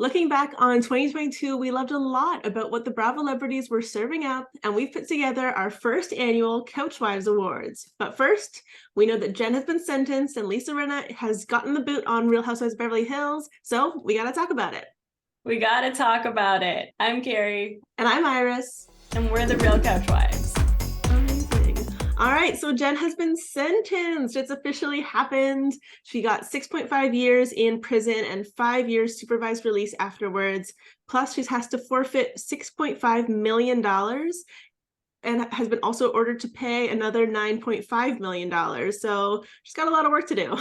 Looking back on 2022, we loved a lot about what the Bravo celebrities were serving up, and we've put together our first annual Couchwives Awards. But first, we know that Jen has been sentenced and Lisa Rinna has gotten the boot on Real Housewives of Beverly Hills, so we gotta talk about it. We gotta talk about it. I'm Carrie. And I'm Iris. And we're the Real Couchwives. Amazing. All right, so Jen has been sentenced. It's officially happened. She got 6.5 years in prison and 5 years supervised release afterwards. Plus, she has to forfeit $6.5 million and has been also ordered to pay another $9.5 million. So she's got a lot of work to do.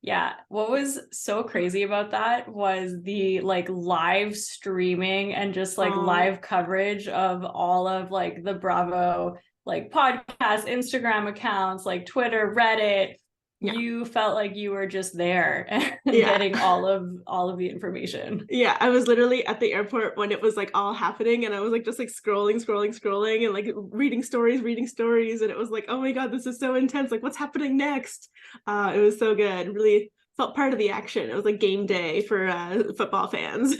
Yeah, what was so crazy about that was the live streaming and just live coverage of all of the Bravo podcasts, Instagram accounts, Twitter, Reddit. Yeah. You felt like you were just there and getting all of the information. Yeah, I was literally at the airport when it was all happening, and I was just scrolling and reading stories, and it was oh my god, this is so intense. What's happening next? It was so good. Really felt part of the action. It was game day for football fans.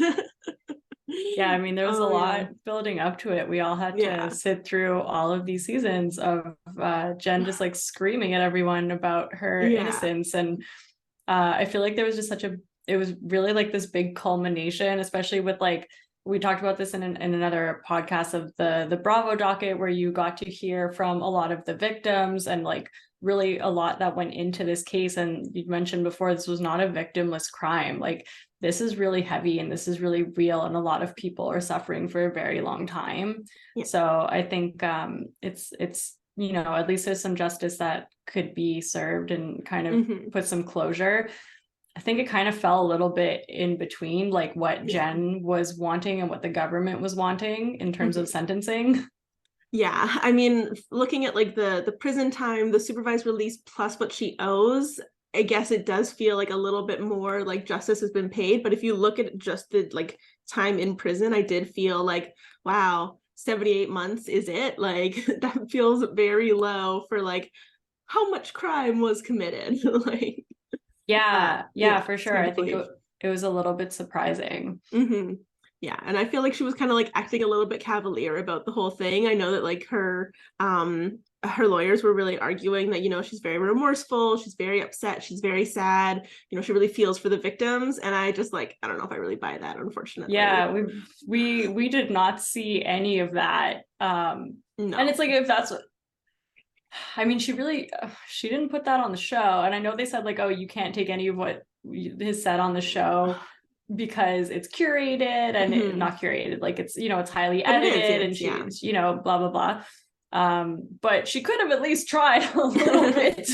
Yeah, I mean, there was a lot building up to it. We all had to sit through all of these seasons of Jen just screaming at everyone about her innocence. And I feel like there was just it was really this big culmination, especially with we talked about this in another podcast of the Bravo docket, where you got to hear from a lot of the victims and really a lot that went into this case. And you mentioned before, this was not a victimless crime. This is really heavy and this is really real, and a lot of people are suffering for a very long time. Yeah. So I think it's at least there's some justice that could be served and kind of put some closure. I think it kind of fell a little bit in between what Jen was wanting and what the government was wanting in terms of sentencing. Yeah, I mean, looking at the prison time, the supervised release plus what she owes, I guess it does feel a little bit more justice has been paid. But if you look at just the time in prison, I did feel wow, 78 months is it? That feels very low for how much crime was committed. Yeah, for sure. I think it was a little bit surprising. Mm-hmm. Yeah, and I feel she was kind of acting a little bit cavalier about the whole thing. I know that her lawyers were really arguing that, she's very remorseful, she's very upset, she's very sad, she really feels for the victims. And I just I don't know if I really buy that, unfortunately. Yeah, we did not see any of that. No. And it's if that's what, I mean, she didn't put that on the show. And I know they said oh, you can't take any of what is said on the show because it's curated and not curated, it's it's highly edited, and she's blah blah blah. But she could have at least tried a little bit.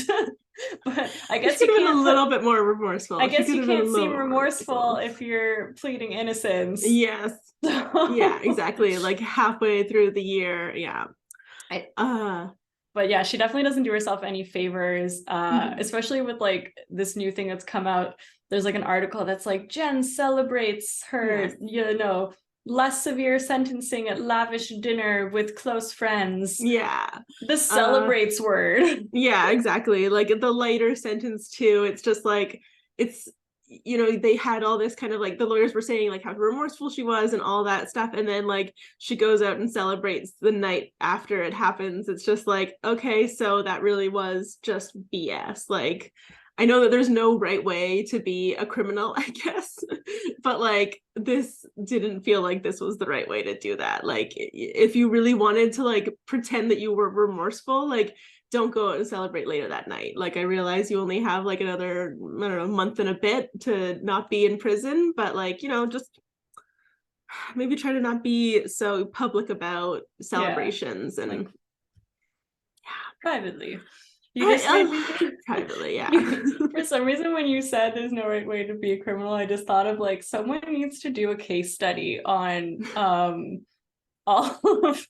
But I guess you could have been a little bit more remorseful. I guess you can't seem remorseful if you're pleading innocence. Yes. Yeah, exactly. Halfway through the year. Yeah. But yeah, she definitely doesn't do herself any favors, especially with this new thing that's come out. There's an article that's Jen celebrates her, less severe sentencing at lavish dinner with close friends. Yeah. The celebrates word. Yeah, exactly. The lighter sentence too. It's just it's, they had all this kind of the lawyers were saying how remorseful she was and all that stuff. And then she goes out and celebrates the night after it happens. It's just okay, so that really was just BS. I know that there's no right way to be a criminal, I guess, but this didn't feel this was the right way to do that. If you really wanted to pretend that you were remorseful, don't go out and celebrate later that night. I realize you only have another, I don't know, month and a bit to not be in prison, but just maybe try to not be so public about celebrations and privately. Privately, yeah. For some reason, when you said there's no right way to be a criminal, I just thought of someone needs to do a case study on all of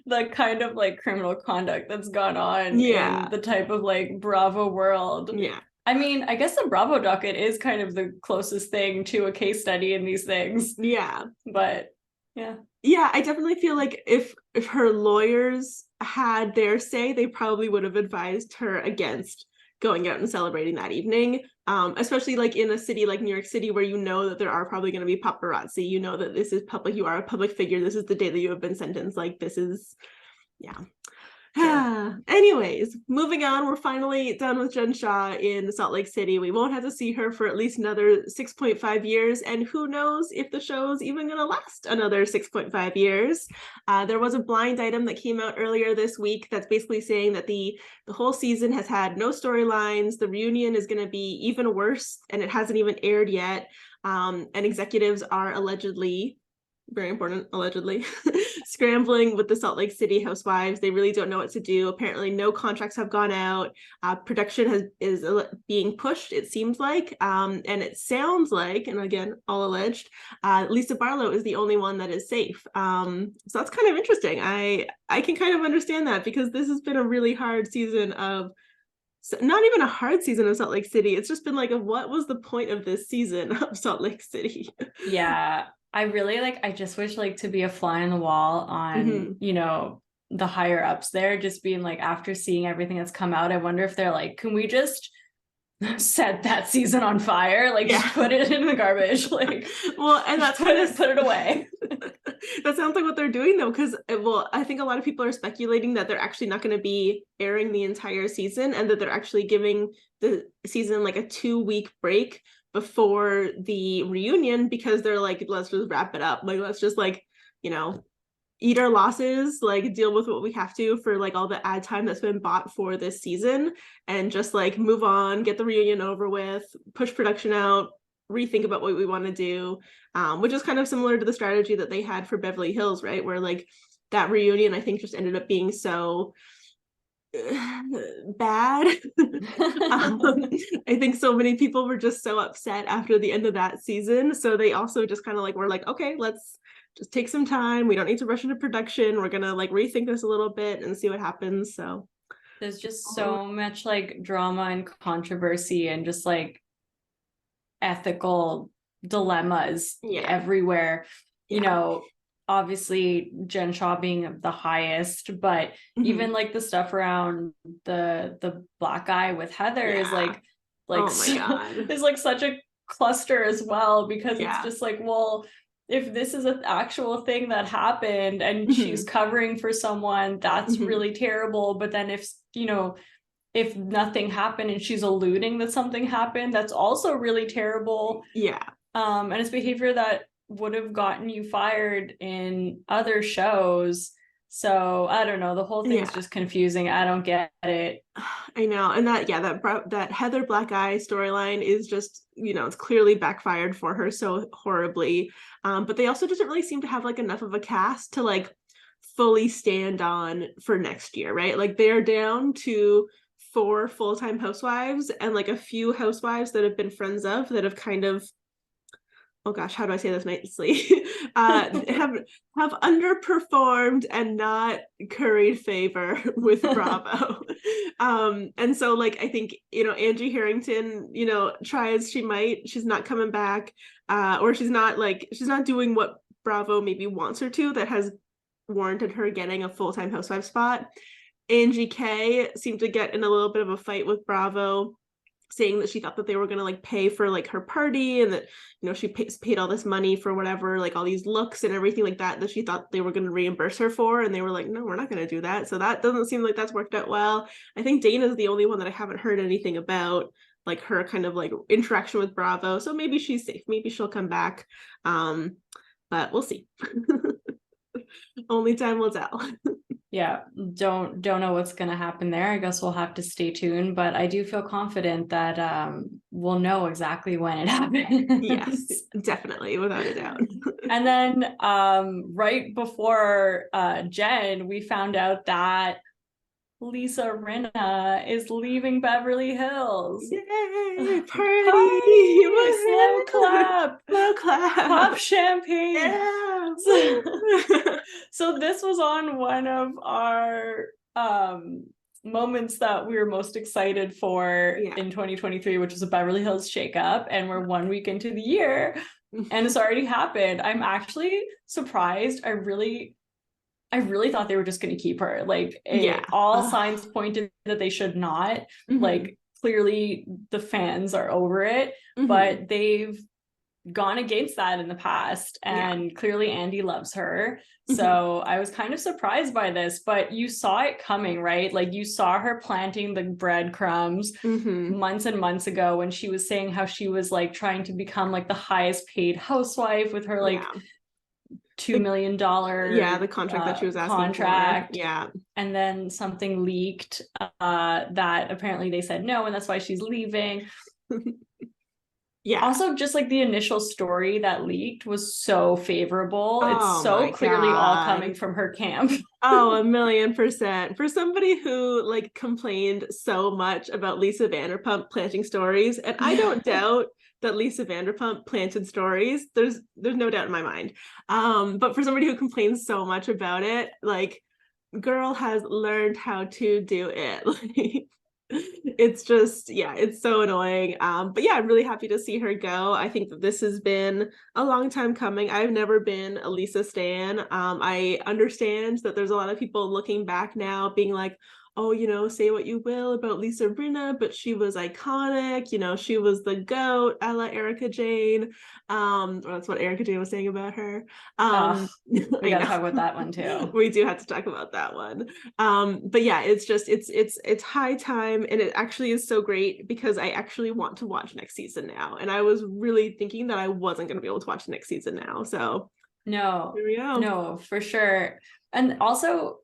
the kind of criminal conduct that's gone on in the type of Bravo world. Yeah. I mean, I guess the Bravo docket is kind of the closest thing to a case study in these things. Yeah. But yeah, I definitely feel if her lawyers had their say, they probably would have advised her against going out and celebrating that evening. Especially like in a city like New York City, where you know that there are probably going to be paparazzi, you know that this is public, you are a public figure, this is the day that you have been sentenced, like this is, yeah. Sure. Anyways, moving on, we're finally done with Jen Shah in Salt Lake City. We won't have to see her for at least another 6.5 years, and who knows if the show's even going to last another 6.5 years. There was a blind item that came out earlier this week that's basically saying that the whole season has had no storylines. The reunion is going to be even worse, and it hasn't even aired yet. And executives are allegedly, very important, allegedly, scrambling with the Salt Lake City Housewives. They really don't know what to do. Apparently no contracts have gone out. Production is being pushed, it seems like. And it sounds like, and again, all alleged, Lisa Barlow is the only one that is safe. So that's kind of interesting. I can kind of understand that, because this has been a really hard season of, not even a hard season of Salt Lake City. It's just been like, what was the point of this season of Salt Lake City? Yeah. I really I just wish to be a fly on the wall on, you know, the higher ups there, just being after seeing everything that's come out, I wonder if they're can we just set that season on fire? Just put it in the garbage. Well, and that's put it away. That sounds like what they're doing though, because I think a lot of people are speculating that they're actually not going to be airing the entire season, and that they're actually giving the season a 2-week break before the reunion, because they're let's just wrap it up, let's just you know, eat our losses, deal with what we have to for all the ad time that's been bought for this season, and just move on, get the reunion over with, push production out, rethink about what we want to do, which is kind of similar to the strategy that they had for Beverly Hills, right, where that reunion I think just ended up being so bad. I think so many people were just so upset after the end of that season, so they also just kind of were okay, let's just take some time, we don't need to rush into production, we're gonna rethink this a little bit and see what happens. So there's just so much drama and controversy and just ethical dilemmas everywhere. You know, obviously Jen Shah being the highest, but even the stuff around the black guy with Heather is oh my God, is such a cluster as well, because it's just well, if this is an actual thing that happened and she's covering for someone, that's really terrible. But then if if nothing happened and she's alluding that something happened, that's also really terrible. And it's behavior that would have gotten you fired in other shows. So I don't know, the whole thing's just confusing. I don't get it. I know. And that Heather black eye storyline is just, it's clearly backfired for her so horribly. But they also doesn't really seem to have enough of a cast to fully stand on for next year, right? They're down to 4 full-time housewives and a few housewives that have been friends of, that have kind of, oh gosh, how do I say this nicely? have underperformed and not curried favor with Bravo. And so I think, Angie Harrington, try as she might, she's not coming back, or she's not doing what Bravo maybe wants her to, that has warranted her getting a full-time housewife spot. Angie K seemed to get in a little bit of a fight with Bravo, saying that she thought that they were going to pay for her party, and that she paid all this money for whatever, all these looks and everything that she thought they were going to reimburse her for, and they were no, we're not going to do that. So that doesn't seem like that's worked out well. I think Dana's the only one that I haven't heard anything about, her kind of interaction with Bravo, so maybe she's safe, maybe she'll come back, but we'll see. Only time will tell. Yeah, don't know what's going to happen there. I guess we'll have to stay tuned, but I do feel confident that we'll know exactly when it happens. Yes, definitely, without a doubt. And then right before Jen, we found out that Lisa Rinna is leaving Beverly Hills. Yay! Party! Slow clap! Slow clap! Pop champagne! Yeah! So this was on one of our moments that we were most excited for in 2023, which was a Beverly Hills shakeup, and we're 1 week into the year and it's already happened. I'm actually surprised. I really thought they were just going to keep her. All signs pointed that they should not. clearly the fans are over it, but they've gone against that in the past, and clearly Andy loves her. So I was kind of surprised by this, but you saw it coming, right? Like you saw her planting the breadcrumbs months and months ago when she was saying how she was like trying to become like the highest paid housewife with her like $2 million the contract that she was asking for. And then something leaked that apparently they said no, and that's why she's leaving. Also, just like the initial story that leaked was so favorable. It's so clearly all coming from her camp. 1,000,000%. For somebody who like complained so much about Lisa Vanderpump planting stories, and I don't doubt that Lisa Vanderpump planted stories. There's no doubt in my mind. But for somebody who complains so much about it, like, girl has learned how to do it. Like, it's just, it's so annoying. But yeah, I'm really happy to see her go. I think that this has been a long time coming. I've never been a Lisa stan. I understand that there's a lot of people looking back now being like, oh, you know, say what you will about Lisa Rinna, but she was iconic. You know, she was the GOAT, a la Erika Jane. Or that's what Erika Jane was saying about her. We gotta talk about that one too. We do have to talk about that one. But yeah, it's just it's high time, and it actually is so great because I actually want to watch next season now. And I was really thinking that I wasn't going to be able to watch next season now. So no, here we go. No, for sure. And also,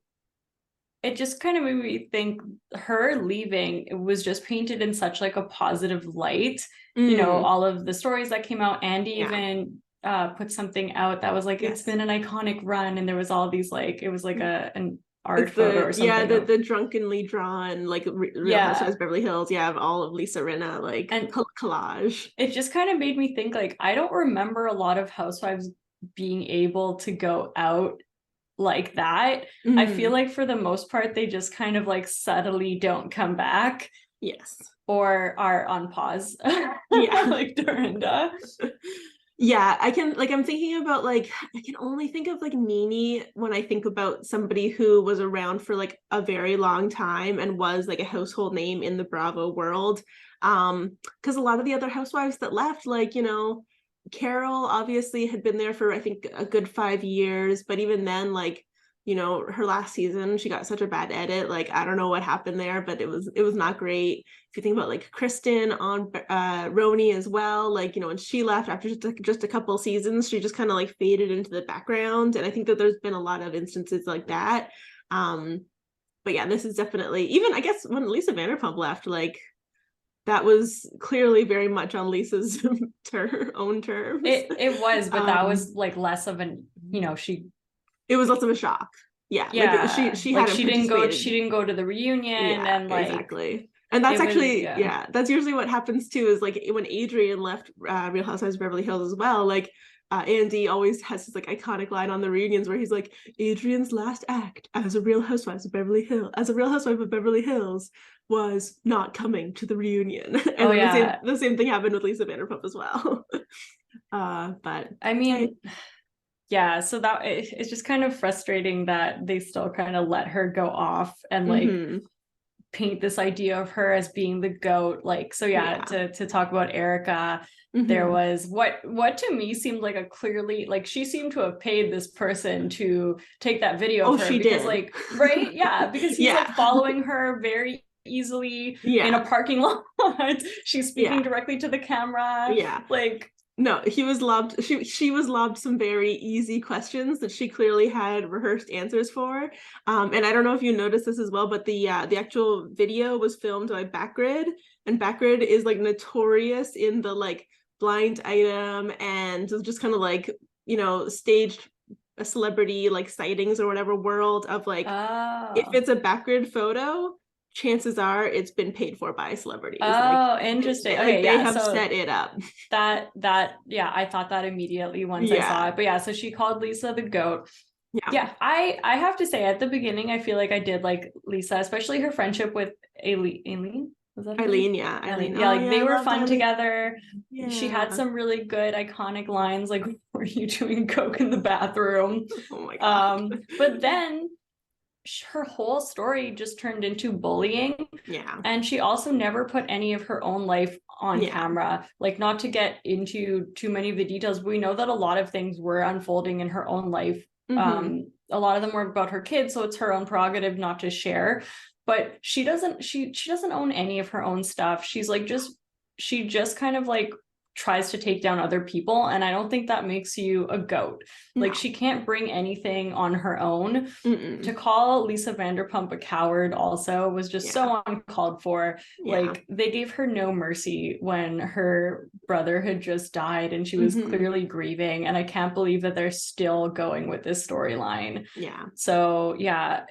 it just kind of made me think her leaving, it was just painted in such like a positive light. You know, all of the stories that came out, Andy even put something out that was like, it's been an iconic run, and there was all these like, it was like an art photo or something. The drunkenly drawn like Real Housewives Beverly Hills, of all of Lisa Rinna, like, and collage. It just kind of made me think, like, I don't remember a lot of housewives being able to go out like that. I feel like for the most part they just kind of like subtly don't come back, or are on pause, like Dorinda. I'm thinking about, like, I can only think of like Nene when I think about somebody who was around for like a very long time and was like a household name in the Bravo world, because a lot of the other housewives that left, like, you know, Carol obviously had been there for I think a good 5 years, but even then, like, you know, her last season she got such a bad edit. Like, I don't know what happened there, but it was not great. If you think about like Kristen on Roni as well, like, you know, when she left after just a couple seasons, she just kind of like faded into the background. And I think that there's been a lot of instances like that. But yeah, this is definitely, even I guess when Lisa Vanderpump left, like, that was clearly very much on Lisa's own terms. It was, but that was like less of an, you know, it was less of a shock. Like, she like she didn't go to the reunion, and like, exactly. And that's actually that's usually what happens too, is like when Adrian left Real Housewives of Beverly Hills as well, like Andy always has this like iconic line on the reunions where he's like, Adrian's last act as a Real Housewife of Beverly Hills was not coming to the reunion. And the same thing happened with Lisa Vanderpump as well. But I mean, so that it's just kind of frustrating that they still kind of let her go off and like paint this idea of her as being the GOAT. Like, so to talk about Erika, there was what to me seemed like a clearly, like, she seemed to have paid this person to take that video of her, because did. Like, right, because he's like following her very easily in a parking lot. She's speaking directly to the camera. Like, no, he was lobbed. She was lobbed some very easy questions that she clearly had rehearsed answers for. And I don't know if you noticed this as well, but the actual video was filmed by Backgrid, and Backgrid is like notorious in the like blind item and just kind of like, you know, staged a celebrity like sightings or whatever world of like, if it's a Backgrid photo, chances are it's been paid for by celebrities. Interesting. Okay, they have set it up. That I thought that immediately once I saw it. But so she called Lisa the GOAT. I have to say, at the beginning I feel like I did like Lisa, especially her friendship with Aileen. Was that Eileen? Eileen. They were fun Eileen together. She had some really good iconic lines, like, were you doing coke in the bathroom? Oh my god. But then her whole story just turned into bullying. Yeah. And she also never put any of her own life on camera. Like, not to get into too many of the details, but we know that a lot of things were unfolding in her own life. A lot of them were about her kids, so it's her own prerogative not to share. But she doesn't own any of her own stuff. She's like, she just kind of like tries to take down other people, and I don't think that makes you a goat. No. Like, she can't bring anything on her own. To call Lisa Vanderpump a coward also was just so uncalled for. Like, they gave her no mercy when her brother had just died and she was clearly grieving, and I can't believe that they're still going with this storyline. So I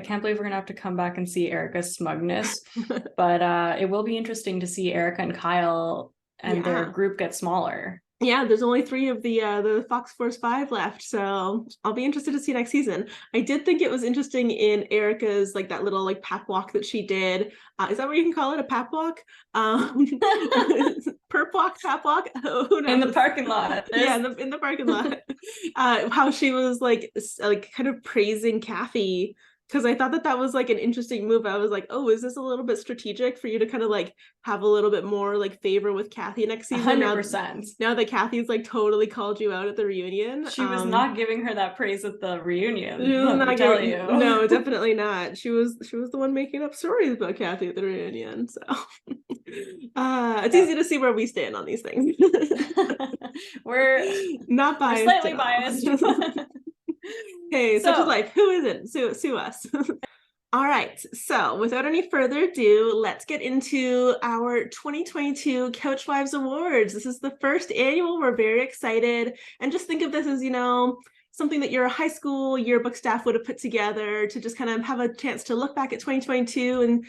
can't believe we're gonna have to come back and see Erica's smugness. But it will be interesting to see Erica and Kyle and their group get smaller. Yeah, there's only 3 of the Fox Force 5 left, so I'll be interested to see next season. I did think it was interesting in Erica's, like, that little like pap walk that she did. Is that what you can call it, a pap walk? Perp walk, pap walk? Who knows? In the parking lot. Yeah, in the parking lot. How she was like kind of praising Kathy, because I thought that was like an interesting move. I was like, oh, is this a little bit strategic for you to kind of like have a little bit more like favor with Kathy next season? 100%. Now that Kathy's like totally called you out at the reunion. She was not giving her that praise at the reunion. No, definitely not. She was the one making up stories about Kathy at the reunion. So it's easy to see where we stand on these things. We're not biased. We're slightly biased. Hey, such is life. Who isn't? Sue us. All right. So without any further ado, let's get into our 2022 Couchwives Awards. This is the first annual. We're very excited. And just think of this as, something that your high school yearbook staff would have put together to just kind of have a chance to look back at 2022 and,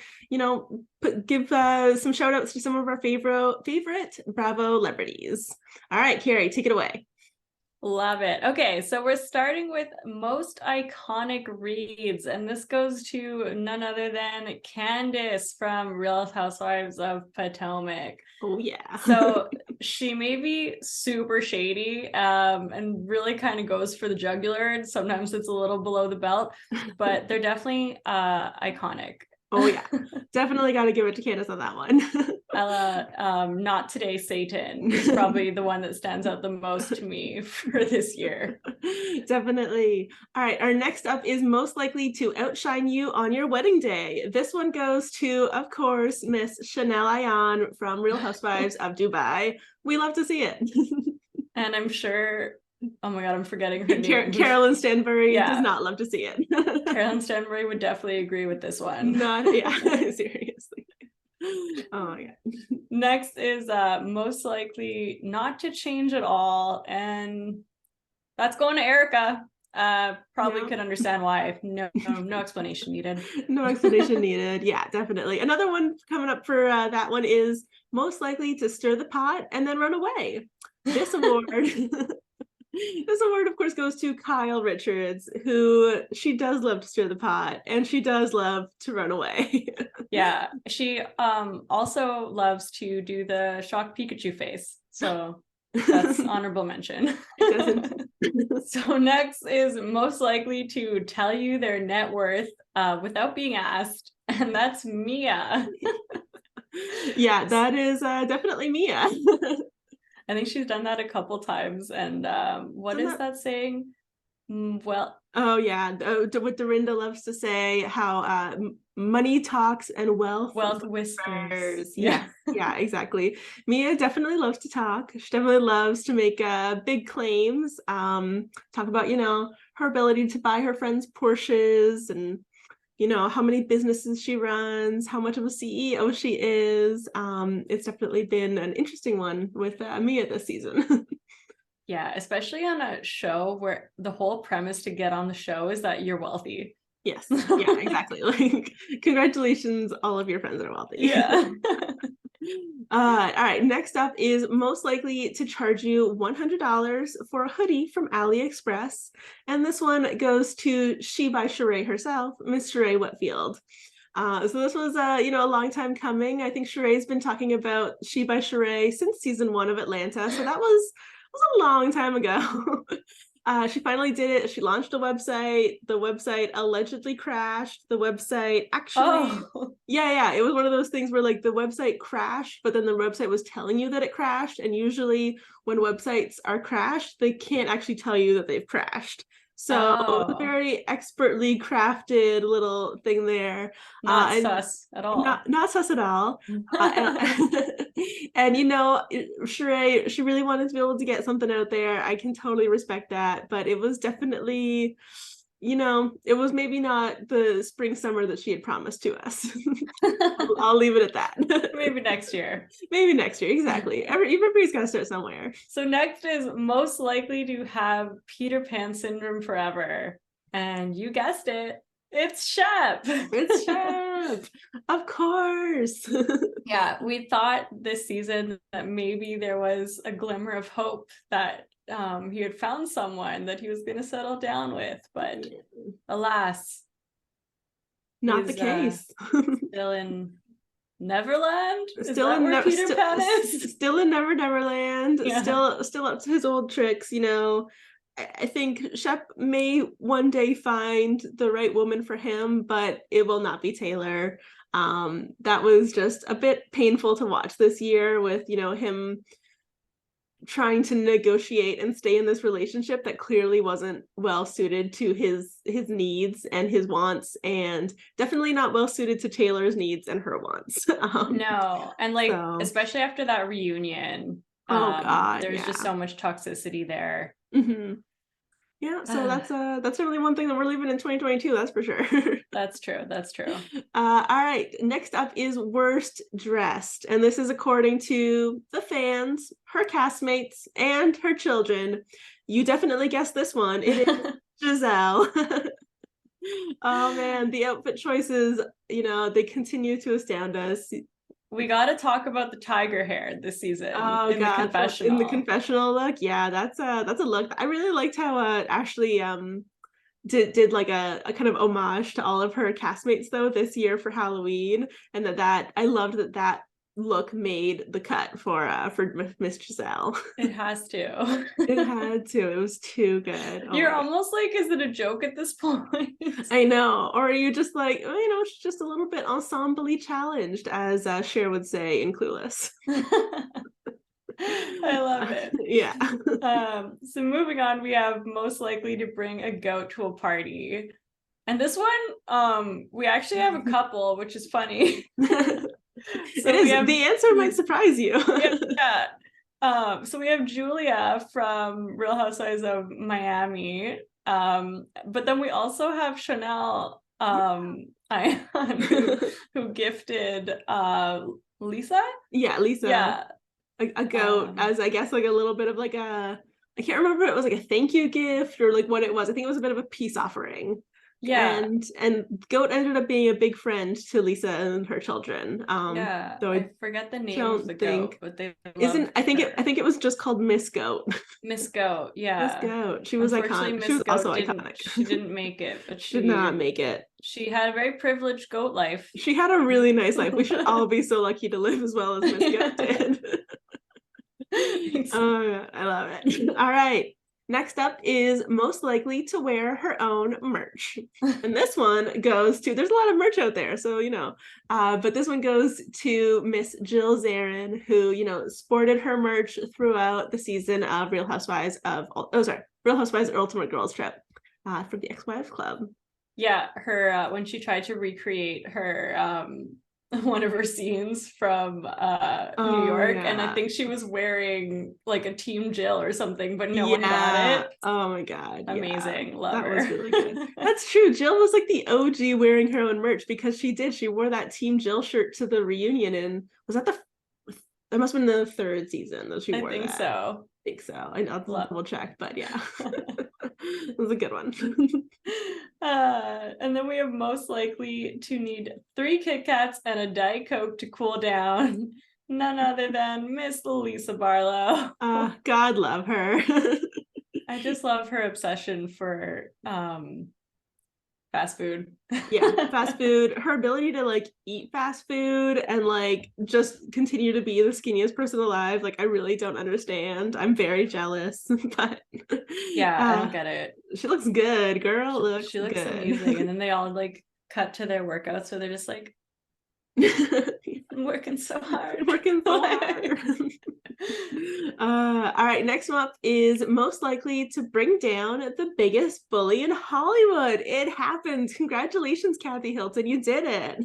give some shout outs to some of our favorite Bravo celebrities. All right, Carrie, take it away. Love it. Okay, so we're starting with most iconic reads, and this goes to none other than Candace from Real Housewives of Potomac. Oh yeah. So she may be super shady, and really kind of goes for the jugular, and sometimes it's a little below the belt, but they're definitely iconic. Oh yeah, definitely got to give it to Candace on that one. Not Today Satan is probably the one that stands out the most to me for this year. Definitely. All right, our next up is most likely to outshine you on your wedding day. This one goes to, of course, Miss Chanel Ayan from Real Housewives of Dubai. We love to see it. And I'm sure, oh my god, I'm forgetting her name. Carolyn Stanbury does not love to see it. Carolyn Stanbury would definitely agree with this one. Seriously. Oh my god. Next is most likely not to change at all, and that's going to Erica. Probably could understand why. No explanation needed. No explanation needed. Yeah, definitely. Another one coming up for that one is most likely to stir the pot and then run away. This award, of course, goes to Kyle Richards, who she does love to stir the pot and she does love to run away. Yeah, she also loves to do the shocked Pikachu face. So that's honorable mention. So next is most likely to tell you their net worth without being asked, and that's Mia. Yeah, that is definitely Mia. I think she's done that a couple times. And what is that saying? Well, oh yeah, what Dorinda loves to say, how money talks and wealth whispers. Yeah, exactly. Mia definitely loves to talk. She definitely loves to make big claims. Talk about her ability to buy her friends Porsches, and how many businesses she runs, how much of a CEO she is. It's definitely been an interesting one with Mia this season. Yeah, especially on a show where the whole premise to get on the show is that you're wealthy. Yes, yeah, exactly. Like, congratulations, all of your friends are wealthy. Yeah. All right, next up is most likely to charge you $100 for a hoodie from AliExpress. And this one goes to She by Sheree herself, Miss Sheree Whitfield. So this was a long time coming. I think Sheree's been talking about She by Sheree since season 1 of Atlanta. So that was a long time ago. She finally did it. She launched a website. The website allegedly crashed. The website actually, yeah, it was one of those things where like the website crashed, but then the website was telling you that it crashed. And usually when websites are crashed, they can't actually tell you that they've crashed. So it was a very expertly crafted little thing there. Not sus at all. Not sus at all. And you know, Sheree, she really wanted to be able to get something out there. I can totally respect that, but it was definitely, you know, it was maybe not the spring summer that she had promised to us. I'll leave it at that. Maybe next year. Maybe next year, exactly. Everybody's got to start somewhere. So next is most likely to have Peter Pan syndrome forever. And you guessed it, it's Shep. It's Shep. Of course. Yeah, we thought this season that maybe there was a glimmer of hope that he had found someone that he was going to settle down with, but alas, not the case. Still in Neverland? Still in Peter Pan is? Still in Neverland. Yeah. Still up to his old tricks, you know. I think Shep may one day find the right woman for him, but it will not be Taylor. That was just a bit painful to watch this year with, you know, him trying to negotiate and stay in this relationship that clearly wasn't well suited to his needs and his wants, and definitely not well suited to Taylor's needs and her wants. No, and like especially after that reunion, there's just so much toxicity there. Mm-hmm. Yeah, so that's really one thing that we're leaving in 2022, that's for sure. That's true. All right, next up is worst dressed, and this is according to the fans, her castmates, and her children. You definitely guessed this one. It is Giselle. Oh man, the outfit choices, you know, they continue to astound us. We got to talk about the tiger hair this season. Oh God, in the confessional look. Yeah, that's a look. I really liked how Ashley did like a kind of homage to all of her castmates though this year for Halloween, and that I loved that look made the cut for Miss Giselle. It has to. It had to. It was too good. Oh, you're almost like, is it a joke at this point? I know. Or are you just like, oh, you know, she's just a little bit ensemble-y challenged, as Cher would say in Clueless. I love it. Yeah. So moving on, we have most likely to bring a goat to a party. And this one, we actually have a couple, which is funny. So the answer might surprise you. Yeah. So we have Julia from Real Housewives of Miami. But then we also have Chanel who gifted Lisa? Yeah, Lisa. Yeah. A goat as I guess like a little bit of like I can't remember if it was like a thank you gift or like what it was. I think it was a bit of a peace offering. Yeah, and goat ended up being a big friend to Lisa and her children. Though I forget the name of the goat, but they I think it was just called Miss Goat. Miss Goat, yeah. Miss Goat. She was iconic. She was also iconic. She didn't make it, but she did not make it. She had a very privileged goat life. She had a really nice life. We should all be so lucky to live as well as Miss Goat did. Oh, I love it. All right. Next up is most likely to wear her own merch. And this one goes to, there's a lot of merch out there, so, you know, but this one goes to Miss Jill Zarin, who, you know, sported her merch throughout the season of Real Housewives Ultimate Girls Trip from the Ex-Wives Club. Yeah, her, when she tried to recreate her, one of her scenes from New York, and I think she was wearing like a Team Jill or something, but no one got it. Oh my God, amazing. Love her. That was really good. That's true. Jill was like the OG wearing her own merch, because she wore that Team Jill shirt to the reunion, and was that that must have been the third season that she wore that. So I think so. I'll double check, but yeah. It was a good one. And then we have most likely to need 3 Kit Kats and a Diet Coke to cool down. None other than Miss Lisa Barlow. God love her. I just love her obsession for Fast food. Yeah, fast food. Her ability to like eat fast food and like just continue to be the skinniest person alive, like I really don't understand. I'm very jealous, but yeah, I don't get it. She looks good, girl. Looks she looks good. amazing. And then they all like cut to their workouts, so they're just like, I'm working so hard. Working so hard. All right, next up is most likely to bring down the biggest bully in Hollywood. It happened. Congratulations, Kathy Hilton. You did it.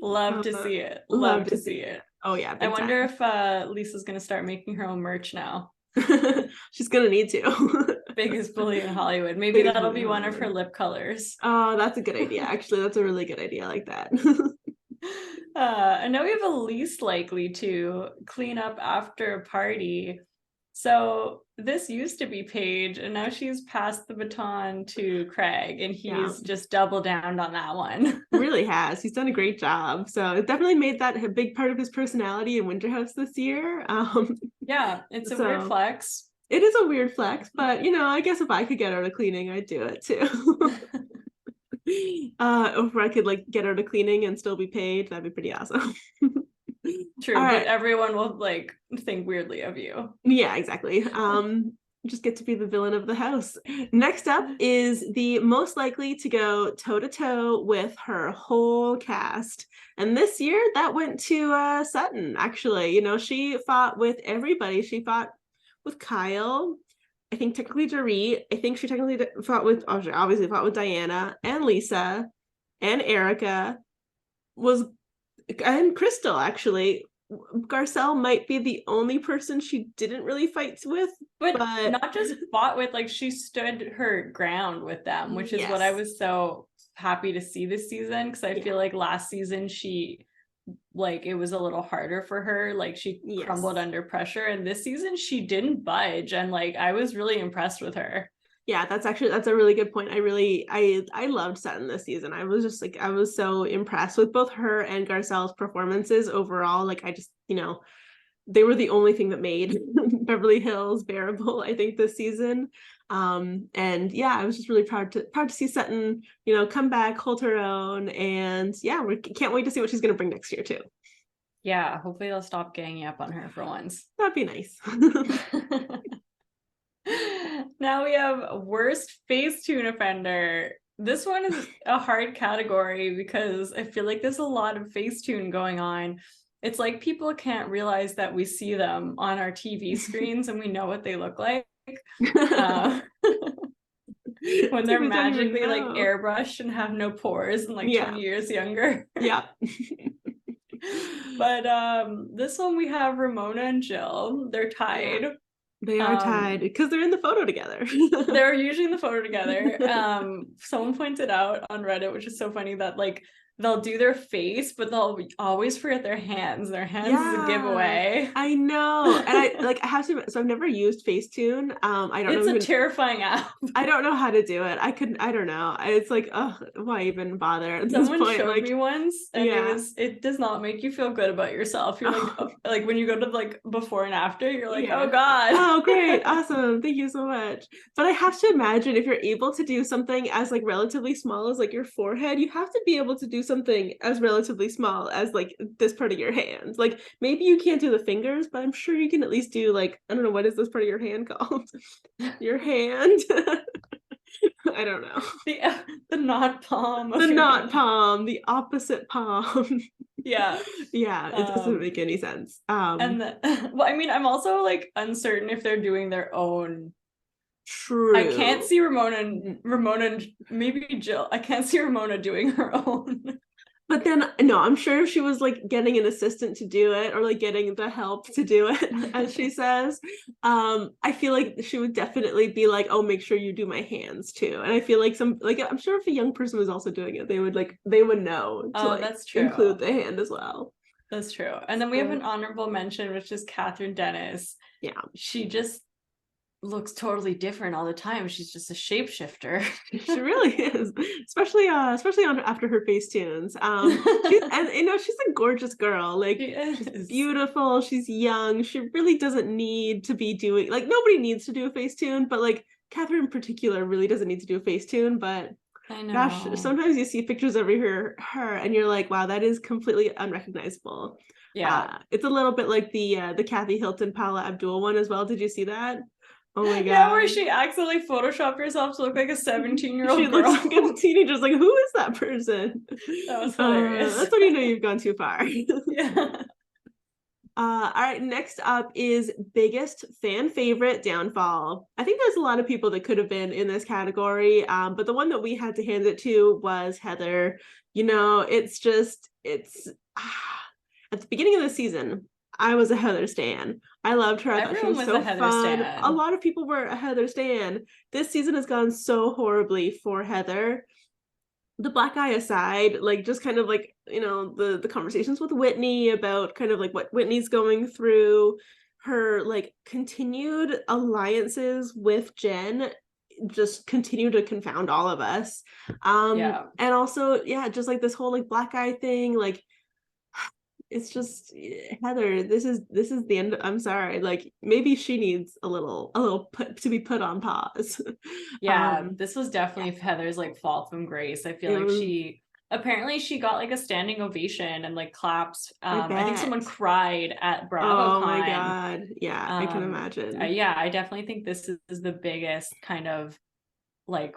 Love to see it. Love to see it. Oh yeah. I wonder if Lisa's gonna start making her own merch now. She's gonna need to. Biggest bully in Hollywood. Maybe that'll be one of her lip colors. Oh, that's a good idea. Actually, that's a really good idea. I like that. And now we have a least likely to clean up after a party. So this used to be Paige, and now she's passed the baton to Craig, and he's just doubled down on that one. Really has. He's done a great job. So it definitely made that a big part of his personality in Winter House this year. Yeah, it's a weird flex. It is a weird flex, but you know, I guess if I could get her to cleaning, I'd do it too. If I could like get her to cleaning and still be paid, that'd be pretty awesome. True, but everyone will like think weirdly of you. Yeah, exactly. Just get to be the villain of the house. Next up is the most likely to go toe-to-toe with her whole cast. And this year that went to Sutton, actually. You know, she fought with everybody. She fought with Kyle. I think technically Dorit. I think she technically fought with, obviously fought with Diana and Lisa and Erica, and Crystal, actually. Garcelle might be the only person she didn't really fight with, but not just fought with, like she stood her ground with them, which is what I was so happy to see this season, because I feel like last season she like it was a little harder for her, like she crumbled under pressure, and this season she didn't budge, and like I was really impressed with her. Yeah, that's a really good point. I loved Sutton this season. I was just like, I was so impressed with both her and Garcelle's performances overall. Like I just, you know, they were the only thing that made Beverly Hills bearable, I think, this season. And yeah, I was just really proud to see Sutton, you know, come back, hold her own, and yeah, we can't wait to see what she's gonna bring next year too. Yeah, hopefully they'll stop ganging up on her for once. That'd be nice. Now we have worst Facetune offender. This one is a hard category because I feel like there's a lot of Facetune going on. It's like people can't realize that we see them on our TV screens and we know what they look like. When they're magically like airbrushed and have no pores and like 20 years younger. Yeah. But this one we have Ramona and Jill. They're tied. Yeah. They are tied because they're in the photo together. They're usually in the photo together. Someone pointed out on Reddit, which is so funny, that like they'll do their face, but they'll always forget their hands. Their hands is a giveaway. I know. And I have to, so I've never used Facetune. I don't know. It's a terrifying app. I don't know how to do it. I don't know. It's like, oh, why even bother at this point? Someone showed me once, and it does not make you feel good about yourself. You're like, like when you go to like before and after, you're like, oh God. Oh, great. Awesome. Thank you so much. But I have to imagine if you're able to do something as like relatively small as like your forehead, you have to be able to do something as relatively small as like this part of your hand. Like maybe you can't do the fingers, but I'm sure you can at least do like, I don't know, what is this part of your hand called? Your hand. I don't know. The not palm. The not palm, the opposite palm. Yeah. Yeah, it doesn't make any sense. Well, I mean, I'm also like uncertain if they're doing their own. True. I can't see Ramona, maybe Jill. I can't see Ramona doing her own. But then, no, I'm sure if she was like getting an assistant to do it or like getting the help to do it, as she says, I feel like she would definitely be like, oh, make sure you do my hands too. And I feel like I'm sure if a young person was also doing it, they would know to that's true. Include the hand as well. That's true. And then we have an honorable mention, which is Catherine Dennis. Yeah. She just looks totally different all the time. She's just a shapeshifter. She really is, especially after her Facetunes. And you know, she's a gorgeous girl. Like she's beautiful. She's young. She really doesn't need to be doing, like, nobody needs to do a Facetune, but like Catherine in particular really doesn't need to do a Facetune, but I know. gosh, sometimes you see pictures of her and you're like, wow, that is completely unrecognizable. Yeah. It's a little bit like the Kathy Hilton Paula Abdul one as well. Did you see that? Oh my god. Yeah, where she accidentally photoshopped herself to look like a 17-year-old she girl. looks like a teenager, just like, who is that person? That was hilarious. That's when you know you've gone too far. Yeah. All right, next up is biggest fan favorite downfall. I think there's a lot of people that could have been in this category, but the one that we had to hand it to was Heather. You know, it's at the beginning of the season, I was a Heather stan. I loved her. I thought she was so fun. A lot of people were a Heather stan. This season has gone so horribly for Heather. The black eye aside, like just kind of like, you know, the conversations with Whitney about kind of like what Whitney's going through, her like continued alliances with Jen just continue to confound all of us. And also, yeah, just like this whole like black eye thing, like it's just, Heather, this is the end. I'm sorry, like maybe she needs a little to be put on pause. This was definitely Heather's like fall from grace. I feel like she got like a standing ovation and like claps. I think someone cried at BravoCon. Oh my god, yeah, I can imagine. I definitely think this is the biggest kind of like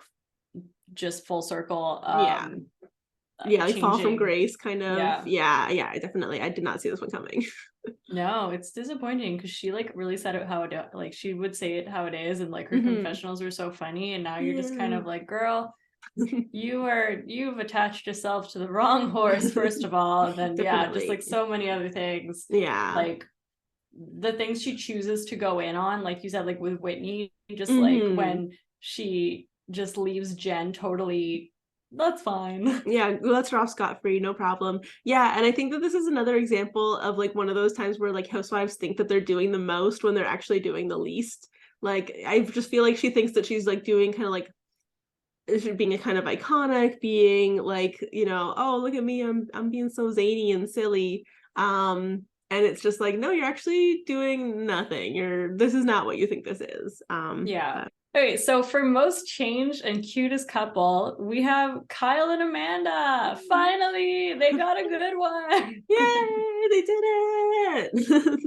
just full circle like fall from grace kind of. Yeah, definitely. I did not see this one coming. No, it's disappointing because she like really said it how it, like she would say it how it is, and like her confessionals were so funny, and now you're just kind of like, girl, you've attached yourself to the wrong horse, first of all, and then just like so many other things. Like the things she chooses to go in on, like you said, like with Whitney, just like when she just leaves Jen totally, that's fine. Yeah, let's her off scot-free, no problem. Yeah, and I think that this is another example of like one of those times where like housewives think that they're doing the most when they're actually doing the least. Like I just feel like she thinks that she's like doing kind of like being a kind of iconic, being like, you know, oh look at me, I'm being so zany and silly. And it's just like, no, you're actually doing nothing. This is not what you think this is. Okay, so for most changed and cutest couple, we have Kyle and Amanda. Finally, they got a good one. Yay, they did it.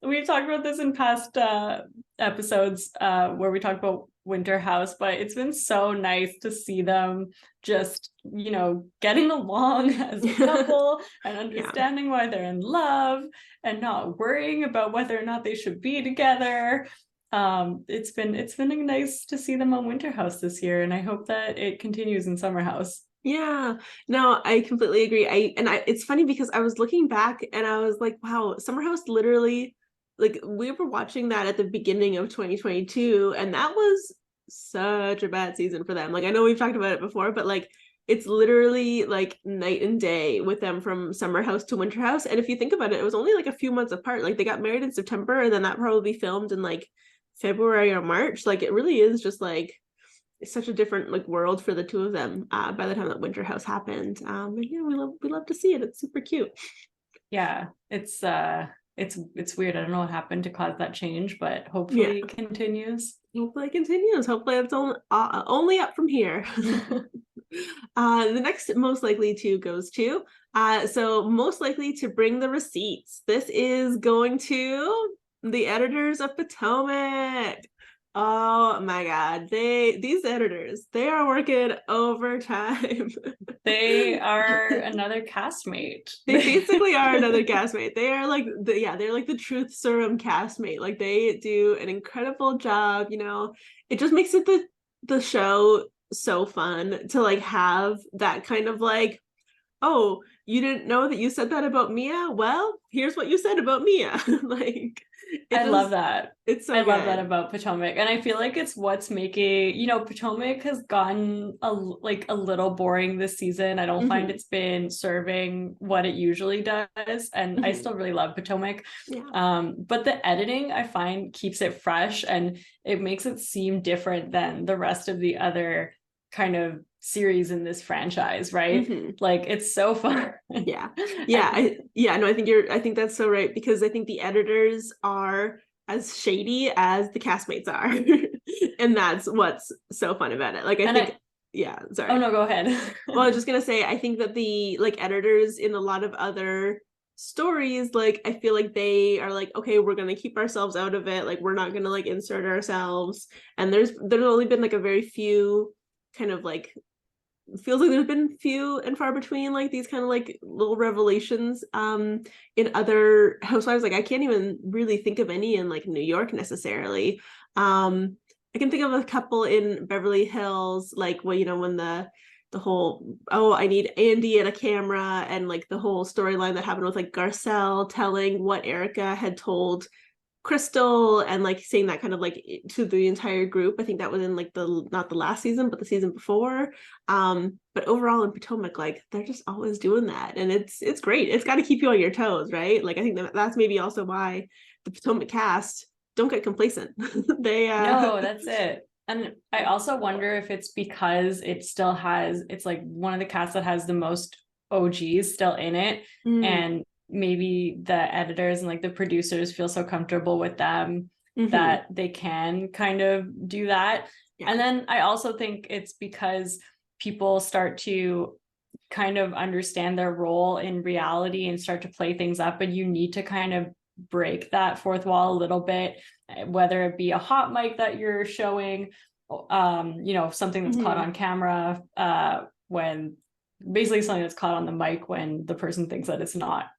We've talked about this in past episodes where we talked about Winter House, but it's been so nice to see them just, you know, getting along as a couple and understanding why they're in love and not worrying about whether or not they should be together. It's been nice to see them on Winter House this year, and I hope that it continues in Summer House. Yeah, no, I completely agree. It's funny because I was looking back and I was like, wow, Summer House literally, like we were watching that at the beginning of 2022, and that was such a bad season for them. Like I know we've talked about it before, but like it's literally like night and day with them from Summer House to Winter House. And if you think about it, it was only like a few months apart. Like they got married in September, and then that probably filmed in like February or March. Like it really is just like it's such a different like world for the two of them by the time that Winter House happened. And yeah, we love to see it. It's super cute. Yeah, it's weird. I don't know what happened to cause that change, but hopefully it continues. Hopefully it continues. Hopefully it's only up from here. The next most likely to goes to so most likely to bring the receipts. This is going to the editors of Potomac. Oh my god, these editors, they are working overtime. They are another castmate. They basically are another castmate. They are like they're like the truth serum castmate. Like they do an incredible job, you know. It just makes it the show so fun to like have that kind of like, oh, you didn't know that you said that about Mia? Well, here's what you said about Mia. Like I love that. It's so I love that about Potomac. And I feel like it's what's making, you know, Potomac has gotten a little boring this season. I don't find it's been serving what it usually does. And I still really love Potomac. But the editing I find keeps it fresh and it makes it seem different than the rest of the other kind of series in this franchise, right? Like it's so fun. I think that's so right, because I think the editors are as shady as the castmates are. And that's what's so fun about it. Like, I think yeah, sorry. Oh no, go ahead. Well, I was just gonna say, I think that the like editors in a lot of other stories, like I feel like they are like, okay, we're gonna keep ourselves out of it, like we're not gonna like insert ourselves. And there's only been like a very few kind of like, feels like there's been few and far between like these kind of like little revelations in other Housewives. Like I can't even really think of any in like New York necessarily. I can think of a couple in Beverly Hills, like well, you know, when the whole, oh, I need Andy and a camera, and like the whole storyline that happened with like Garcelle telling what Erica had told Crystal, and like saying that kind of like to the entire group. I think that was in like the, not the last season, but the season before. But overall in Potomac, like they're just always doing that, and it's great. It's got to keep you on your toes, right? Like I think that's maybe also why the Potomac cast don't get complacent. They no, that's it. And I also wonder if it's because it's like one of the casts that has the most OGs still in it. And maybe the editors and like the producers feel so comfortable with them that they can kind of do that. Yeah. And then I also think it's because people start to kind of understand their role in reality and start to play things up, and you need to kind of break that fourth wall a little bit, whether it be a hot mic that you're showing, you know, something that's caught on camera, when basically something that's caught on the mic when the person thinks that it's not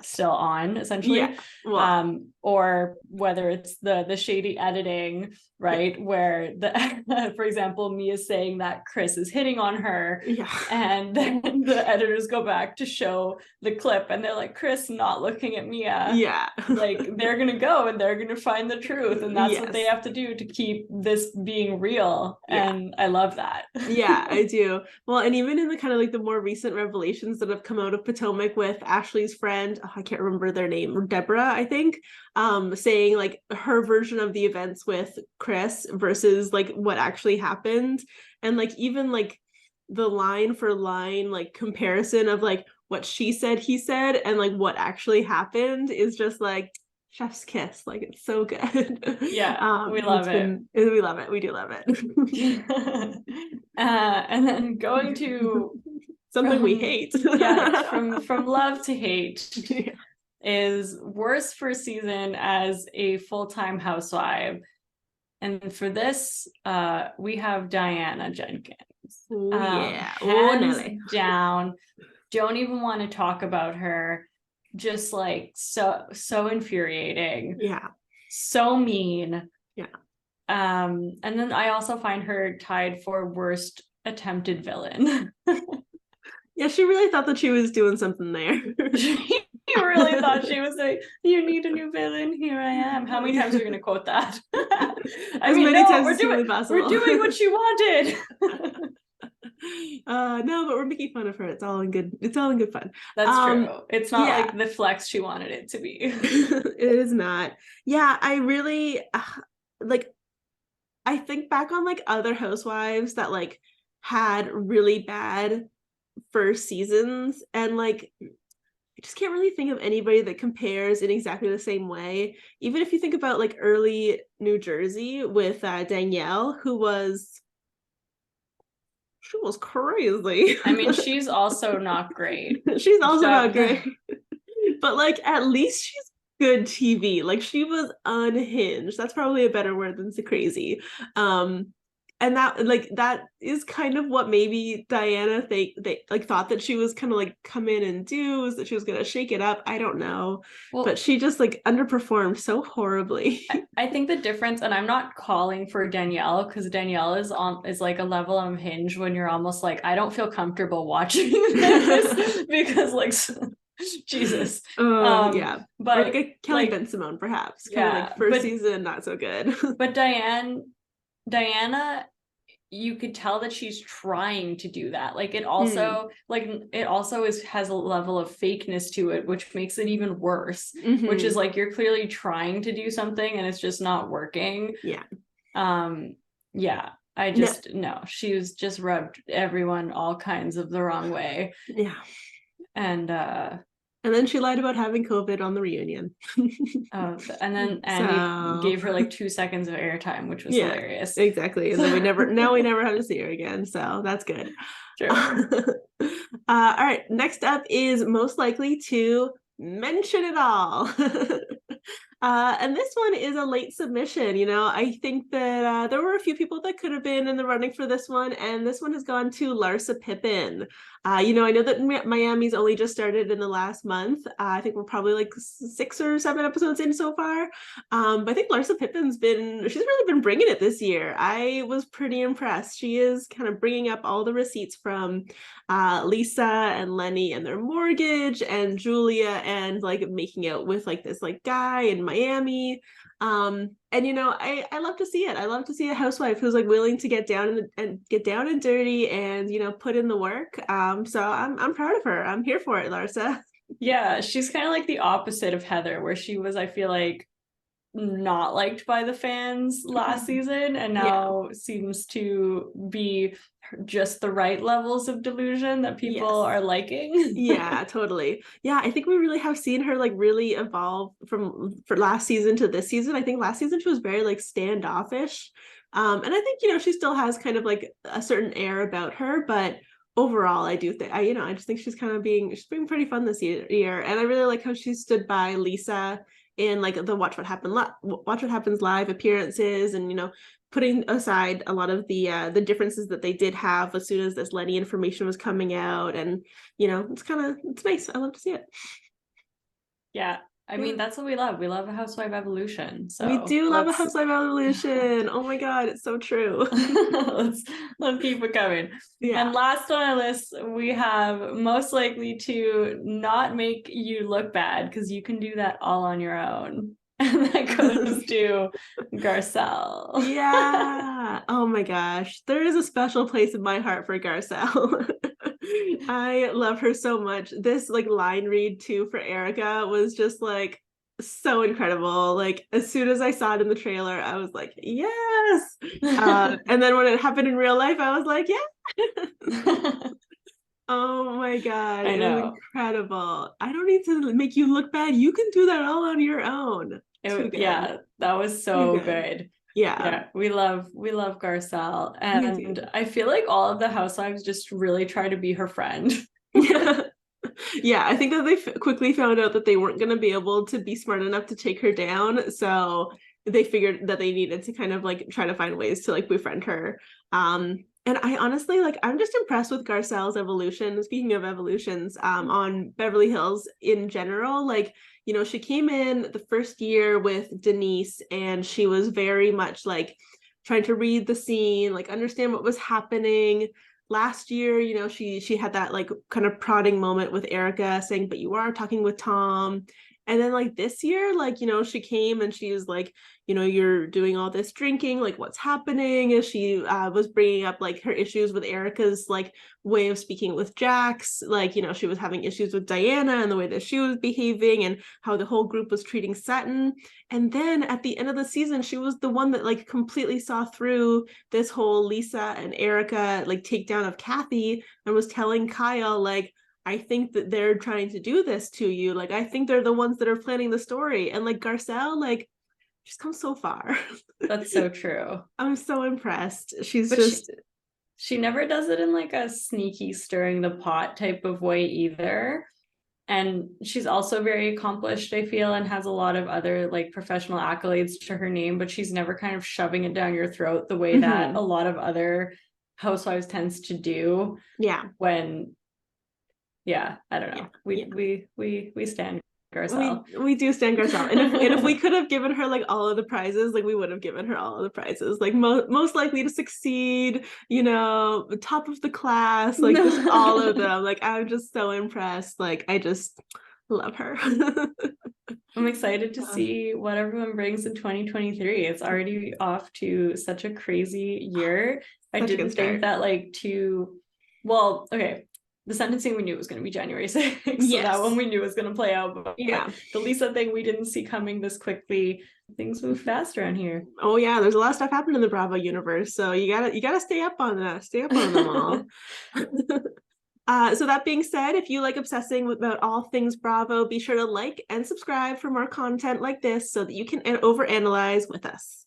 still on, essentially. Well, or whether it's the shady editing, right, where the for example, Mia saying that Chris is hitting on her, and then the editors go back to show the clip and they're like, Chris not looking at Mia, like they're gonna go and they're gonna find the truth, and that's what they have to do to keep this being real. And I love that. Yeah, I do. Well, and even in the kind of like the more recent revelations that have come out of Potomac with Ashley's friend, I can't remember their name, Deborah, I think, saying like her version of the events with Chris versus like what actually happened, and like even like the line for line like comparison of like what she said he said and like what actually happened is just like chef's kiss. Like it's so good. Yeah, we love it. We love it. We do love it. And then going to something we hate. From love to hate is worst first season as a full-time housewife. And for this, we have Diana Jenkins. Hands down, don't even want to talk about her. Just like so infuriating. So mean. And then I also find her tied for worst attempted villain. Yeah, she really thought that she was doing something there. She really thought she was like, you need a new villain, here I am. How many times are you going to quote that? As many times as humanly possible. We're doing what she wanted. No, but we're making fun of her. It's all in good fun. That's true. It's not like the flex she wanted it to be. It is not. Yeah, I really like, I think back on like other housewives that like had really bad first seasons, and like I just can't really think of anybody that compares in exactly the same way. Even if you think about like early New Jersey with Danielle, who was crazy. I mean, she's also not great. She's also not great. But like at least she's good TV. Like she was unhinged. That's probably a better word than so crazy. And that is kind of what maybe Diana they like thought that she was kind of like come in and do, is that she was gonna shake it up. I don't know. Well, but she just like underperformed so horribly. I think the difference, and I'm not calling for Danielle, because Danielle is like a level of hinge when you're almost like, I don't feel comfortable watching this because like Jesus. But or like a Kelly like, Ben Simone perhaps. Kind of like first season not so good. But Diana, you could tell that she's trying to do that. Like it also has a level of fakeness to it, which makes it even worse. Which is like you're clearly trying to do something and it's just not working. I just no, she was just rubbed everyone all kinds of the wrong way. And And then she lied about having COVID on the reunion. Oh, and then Andy gave her like 2 seconds of airtime, which was hilarious. Exactly. And then we never have to see her again. So that's good. True. All right. Next up is most likely to mention it all. And this one is a late submission. I think that there were a few people that could have been in the running for this one, and this one has gone to Larsa Pippen. I know that Miami's only just started in the last month. I think we're probably like 6 or 7 episodes in so far. But I think Larsa Pippen's she's really been bringing it this year. I was pretty impressed. She is kind of bringing up all the receipts from Lisa and Lenny and their mortgage, and Julia, and like making out with like this like guy in Miami. And I love to see it. I love to see a housewife who's like willing to get down and dirty and put in the work. So I'm proud of her. I'm here for it, Larsa. Yeah, she's kind of like the opposite of Heather, where she was, I feel like, not liked by the fans last season, and now seems to be just the right levels of delusion that people are liking. Yeah, totally. Yeah, I think we really have seen her like really evolve for last season to this season. I think last season she was very like standoffish. And I think, she still has kind of like a certain air about her, but overall I do think I just think she's being pretty fun this year. And I really like how she stood by Lisa in like the Watch What Happens Live appearances, and putting aside a lot of the differences that they did have as soon as this Lenny information was coming out. And it's nice. I love to see it. Yeah, I mean, that's what we love. We love a housewife evolution. So we do love a housewife evolution. Oh my god, it's so true. let's keep it coming. And last on our list, we have most likely to not make you look bad, because you can do that all on your own. And that goes to Garcelle. Yeah. Oh my gosh. There is a special place in my heart for Garcelle. I love her so much. This like line read too for Erica was just like so incredible. Like as soon as I saw it in the trailer, I was like, yes. And then when it happened in real life, I was like, yeah. Oh my god, it was incredible. I don't need to make you look bad. You can do that all on your own. Yeah, that was so good. Yeah, we love Garcelle, and I feel like all of the housewives just really try to be her friend. Yeah, I think that they quickly found out that they weren't going to be able to be smart enough to take her down, so they figured that they needed to kind of like try to find ways to like befriend her. And I honestly I'm just impressed with Garcelle's evolution. Speaking of evolutions, on Beverly Hills in general, like, she came in the first year with Denise, and she was very much like trying to read the scene, like understand what was happening. Last year, she had that like kind of prodding moment with Erica saying, but you are talking with Tom. And then like this year, like, she came and she was like, you're doing all this drinking, like what's happening? As she was bringing up like her issues with Erica's like way of speaking with Jax, like, she was having issues with Diana and the way that she was behaving and how the whole group was treating Sutton. And then at the end of the season, she was the one that like completely saw through this whole Lisa and Erica like takedown of Kathy, and was telling Kyle like, I think that they're trying to do this to you. Like, I think they're the ones that are planning the story. And like Garcelle, like, she's come so far. That's so true. I'm so impressed. She never does it in like a sneaky stirring the pot type of way either. And she's also very accomplished, I feel, and has a lot of other like professional accolades to her name, but she's never kind of shoving it down your throat the way that a lot of other housewives tends to do. Yeah. I don't know. We stand Garcelle. We do stand Garcelle. And if we could have given her like all of the prizes, like we would have given her all of the prizes, like most likely to succeed, top of the class, like just all of them. Like I'm just so impressed. Like I just love her. I'm excited to see what everyone brings in 2023. It's already off to such a crazy year. I didn't think that the sentencing we knew was going to be January 6th. So that one we knew was going to play out. But the Lisa thing we didn't see coming this quickly. Things move fast around here. Oh yeah, there's a lot of stuff happening in the Bravo universe. So you gotta stay up on that. Stay up on them all. So that being said, if you like obsessing about all things Bravo, be sure to like and subscribe for more content like this so that you can overanalyze with us.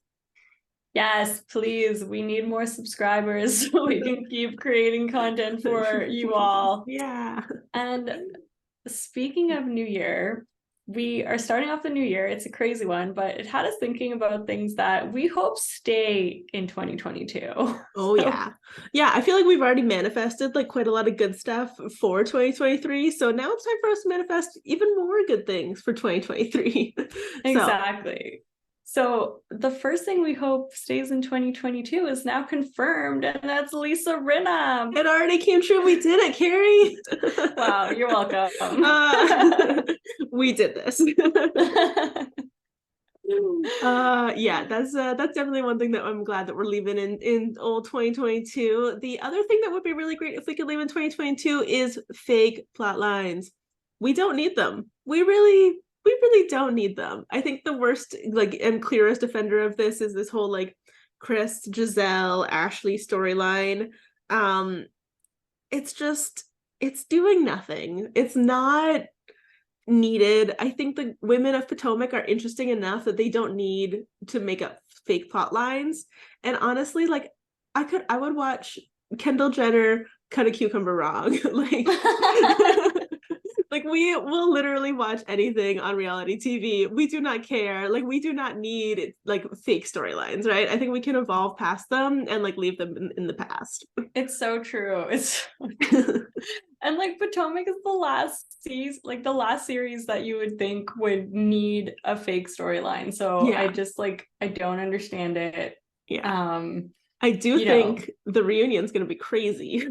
Yes, please. We need more subscribers so we can keep creating content for you all. Yeah. And speaking of New Year, we are starting off the new year. It's a crazy one, but it had us thinking about things that we hope stay in 2022. Oh yeah. Yeah, I feel like we've already manifested like quite a lot of good stuff for 2023. So now it's time for us to manifest even more good things for 2023. Exactly. So the first thing we hope stays in 2022 is now confirmed, and that's Lisa Rinna. It already came true. We did it, Carrie. Wow, you're welcome. We did this. Yeah, that's definitely one thing that I'm glad that we're leaving in old 2022. The other thing that would be really great if we could leave in 2022 is fake plot lines. We don't need them. We really don't need them. I think the worst like and clearest offender of this is this whole like Chris, Giselle, Ashley storyline. It's doing nothing. It's not needed. I think the women of Potomac are interesting enough that they don't need to make up fake plot lines. And honestly, like I would watch Kendall Jenner cut a cucumber wrong. Like like we will literally watch anything on reality TV. We do not care. Like we do not need like fake storylines, right? I think we can evolve past them and like leave them in the past. It's so true. And like Potomac is the last season, like the last series that you would think would need a fake storyline. So yeah. I don't understand it. Yeah. I do think the reunion's gonna be crazy.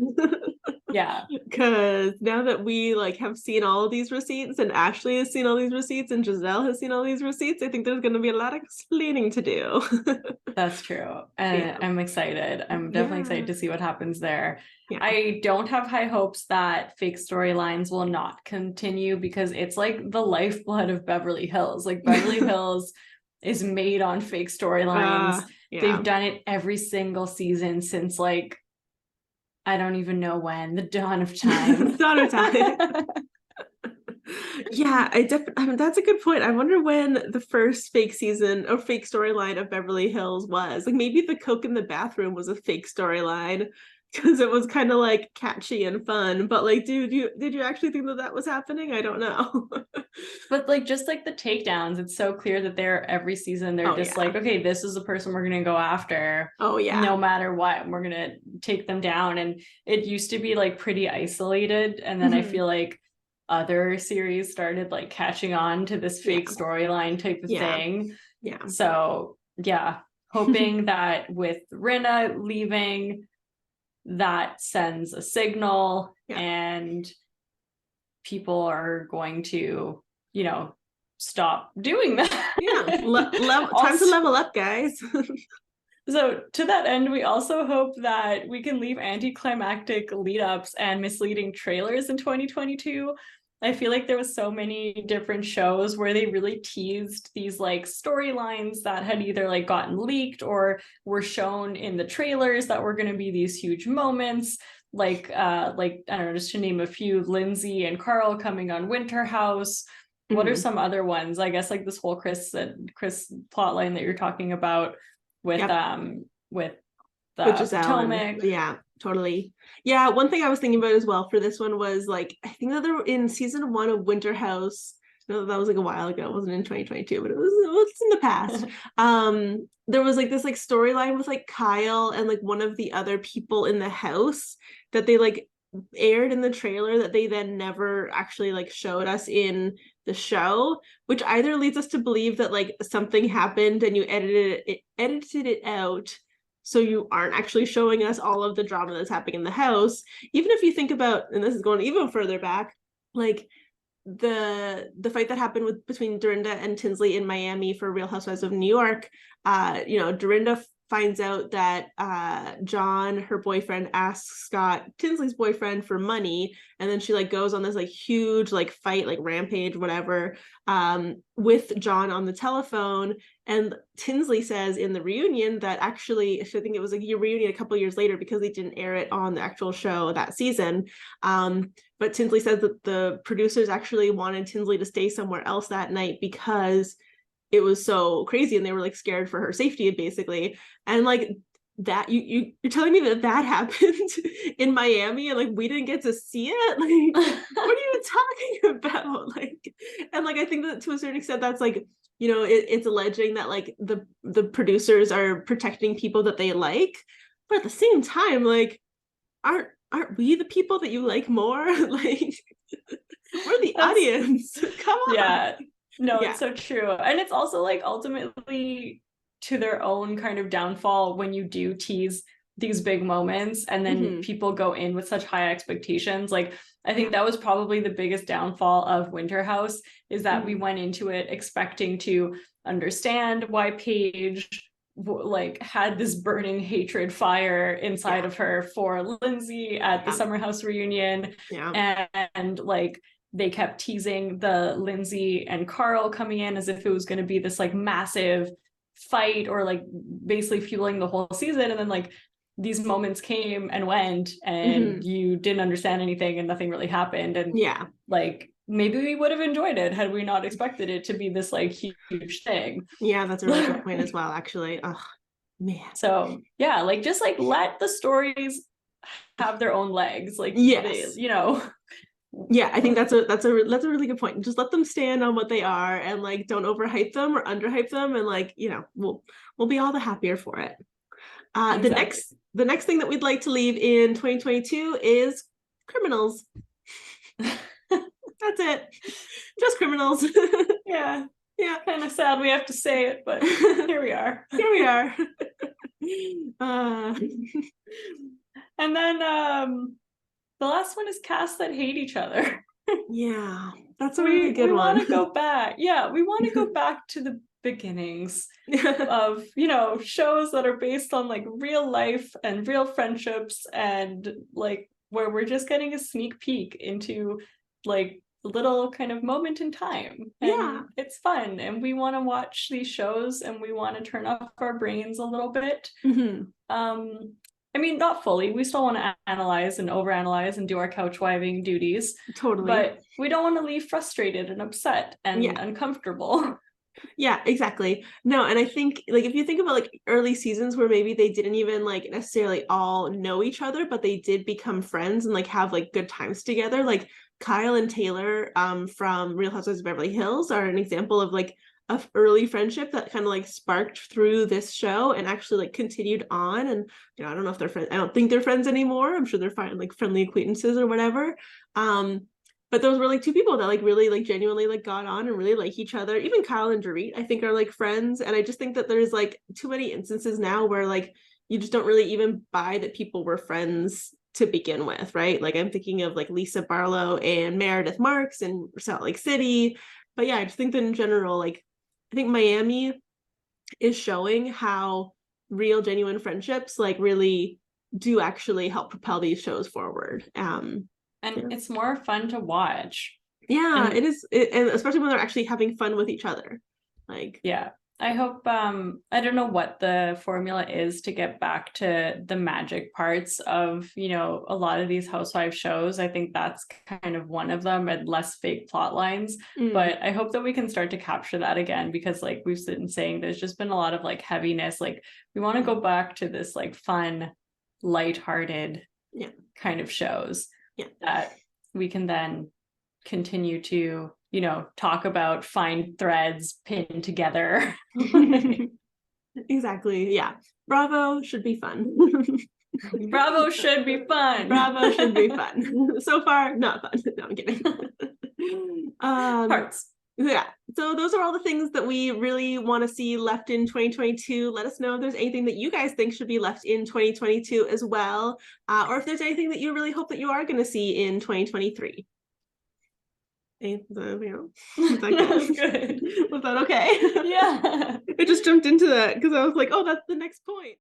Yeah. Because now that we like have seen all of these receipts and Ashley has seen all these receipts and Giselle has seen all these receipts, I think there's gonna be a lot of explaining to do. That's true. And I'm excited. I'm definitely excited to see what happens there. Yeah. I don't have high hopes that fake storylines will not continue because it's like the lifeblood of Beverly Hills. Like Beverly Hills is made on fake storylines. They've done it every single season since like I don't even know when, the dawn of time. Dawn of time. Yeah, I mean, that's a good point. I wonder when the first fake season or fake storyline of Beverly Hills was. Like maybe the Coke in the bathroom was a fake storyline because it was kind of like catchy and fun. But like, did you actually think that was happening? I don't know. But like just like the takedowns, it's so clear that they're every season they're like, okay, this is the person we're gonna go after. Oh yeah. No matter what, we're gonna take them down. And it used to be like pretty isolated, and then I feel like other series started like catching on to this fake storyline type of thing. Yeah. So yeah, hoping that with Rinna leaving, that sends a signal and people are going to, stop doing that. Yeah. Time to level up, guys. So to that end, we also hope that we can leave anticlimactic lead-ups and misleading trailers in 2022. I feel like there was so many different shows where they really teased these like storylines that had either like gotten leaked or were shown in the trailers that were going to be these huge moments. Like I don't know, just to name a few, Lindsay and Carl coming on Winter House. What are some other ones? I guess like this whole Chris plotline that you're talking about with Potomac. Yeah, totally. Yeah, one thing I was thinking about as well for this one was like I think that they were in season 1 of Winter House. No, that was like a while ago. It wasn't in 2022, but it was in the past. There was like this like storyline with like Kyle and like one of the other people in the house that they like aired in the trailer that they then never actually like showed us in the show, which either leads us to believe that like something happened and you edited it out so you aren't actually showing us all of the drama that's happening in the house. Even if you think about, and this is going even further back, like the fight that happened between Dorinda and Tinsley in Miami for Real Housewives of New York, Dorinda finds out that John, her boyfriend, asks Scott, Tinsley's boyfriend, for money, and then she like goes on this like huge like fight, like rampage, whatever, with John on the telephone, And Tinsley says in the reunion that actually, I think it was a reunion a couple years later because they didn't air it on the actual show that season. But Tinsley says that the producers actually wanted Tinsley to stay somewhere else that night because it was so crazy and they were like scared for her safety basically. And like that you're telling me that happened in Miami and like we didn't get to see it? Like what are you talking about? Like, and like I think that to a certain extent that's like, you know, it's alleging that like the producers are protecting people that they like, but at the same time, like aren't we the people that you like more? Like we're the audience. Come on. Yeah, no, it's so true. And it's also like ultimately to their own kind of downfall when you do tease these big moments and then people go in with such high expectations. Like I think that was probably the biggest downfall of Winter House, is that we went into it expecting to understand why Paige like had this burning hatred fire inside of her for Lindsay at the Summer House reunion. And like they kept teasing the Lindsay and Carl coming in as if it was going to be this like massive fight or like basically fueling the whole season, and then like these moments came and went and you didn't understand anything and nothing really happened. And like maybe we would have enjoyed it had we not expected it to be this like huge thing. Yeah, that's a really good point as well, actually. Oh man. So yeah, like just like let the stories have their own legs. Like they, you know. Yeah, I think that's a really good point. Just let them stand on what they are and like don't overhype them or underhype them, and like, you know, we'll be all the happier for it. Exactly. The next thing that we'd like to leave in 2022 is criminals. That's it. Just criminals. Yeah. Kind of sad we have to say it, but here we are. Here we are. And then the last one is casts that hate each other. Yeah, that's a really good one. We want to go back. Yeah, we want to go back to the beginnings of, you know, shows that are based on like real life and real friendships, and like where we're just getting a sneak peek into like a little kind of moment in time. And it's fun, and we want to watch these shows and we want to turn off our brains a little bit. I mean, not fully. We still want to analyze and overanalyze and do our couchwiving duties. Totally. But we don't want to leave frustrated and upset and uncomfortable. Yeah, exactly. No, and I think like if you think about like early seasons where maybe they didn't even like necessarily all know each other, but they did become friends and like have like good times together. Like Kyle and Taylor from Real Housewives of Beverly Hills are an example of like a early friendship that kind of like sparked through this show and actually like continued on. And you know, I don't know if they're friends. I don't think they're friends anymore. I'm sure they're fine, like friendly acquaintances or whatever. But those were like two people that like really like genuinely like got on and really like each other. Even Kyle and Dorit, I think, are like friends. And I just think that there's like too many instances now where like you just don't really even buy that people were friends to begin with, right? Like I'm thinking of like Lisa Barlow and Meredith Marks in Salt Lake City. But yeah, I just think that in general, like I think Miami is showing how real, genuine friendships like really do actually help propel these shows forward. And it's more fun to watch. Yeah, and it is, and especially when they're actually having fun with each other. Like, yeah, I hope, I don't know what the formula is to get back to the magic parts of, you know, a lot of these housewife shows. I think that's kind of one of them, and less fake plot lines. But I hope that we can start to capture that again, because like we've been saying, there's just been a lot of like heaviness. Like we want to go back to this like fun, lighthearted kind of shows that we can then continue to, you know, talk about, find threads, pin together. Exactly. Yeah. Bravo should be fun. Bravo should be fun. Bravo should be fun. So far, not fun. No, I'm kidding. Parts. Yeah. So those are all the things that we really want to see left in 2022. Let us know if there's anything that you guys think should be left in 2022 as well. Or if there's anything that you really hope that you are going to see in 2023. Was that good? Was that okay? Yeah. I just jumped into that because I was like, oh, that's the next point.